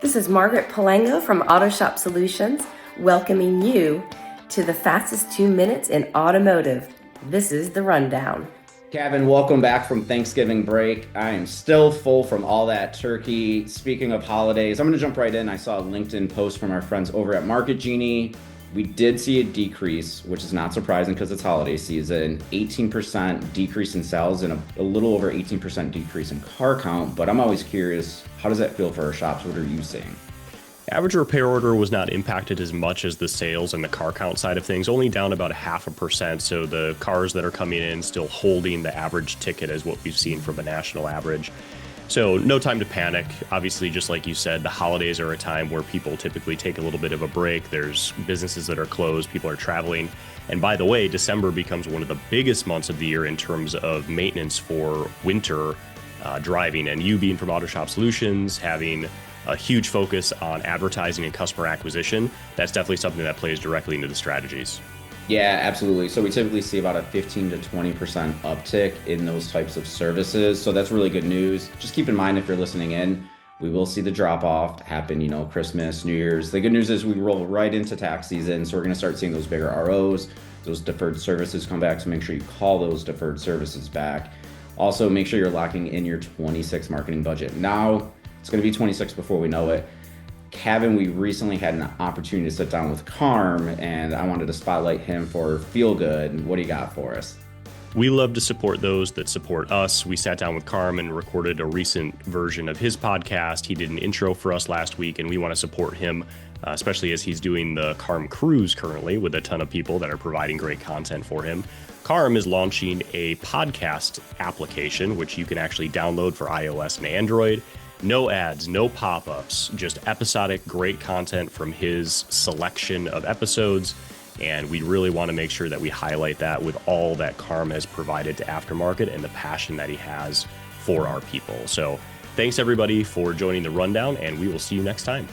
This is Margaret Palango from Autoshop Solutions, welcoming you to the fastest 2 minutes in automotive. This is the rundown. Kevin, welcome back from Thanksgiving break. I am still full from all that turkey. Speaking of holidays, I'm going to jump right in. I saw a LinkedIn post from our friends over at Market Genie. We did see a decrease, which is not surprising because it's holiday season. 18% decrease in sales and a little over 18% decrease in car count. But I'm always curious, how does that feel for our shops? What are you seeing? Average repair order was not impacted as much as the sales and the car count side of things, only down about 0.5%. So the cars that are coming in still holding the average ticket as what we've seen from a national average. So no time to panic. Obviously, just like you said, the holidays are a time where people typically take a little bit of a break. There's businesses that are closed, people are traveling. And by the way, December becomes one of the biggest months of the year in terms of maintenance for winter driving. And you being from Autoshop Solutions, having a huge focus on advertising and customer acquisition, that's definitely something that plays directly into the strategies. Yeah, absolutely. So we typically see about a 15 to 20% uptick in those types of services. So that's really good news. Just keep in mind, if you're listening in, we will see the drop off happen, Christmas, New Year's. The good news is we roll right into tax season. So we're going to start seeing those bigger ROs, those deferred services come back. So make sure you call those deferred services back. Also, make sure you're locking in your 26 marketing budget. Now, it's going to be 26 before we know it. Kevin, we recently had an opportunity to sit down with Carm, and I wanted to spotlight him for Feel Good. What do you got for us? We love to support those that support us. We sat down with Carm and recorded a recent version of his podcast. He did an intro for us last week, and we want to support him, especially as he's doing the Carm Cruise currently with a ton of people that are providing great content for him. Carm is launching a podcast application, which you can actually download for iOS and Android. No ads, no pop-ups, just episodic great content from his selection of episodes. And we really want to make sure that we highlight that with all that Carm has provided to aftermarket and the passion that he has for our people. So thanks everybody for joining the rundown, and we will see you next time.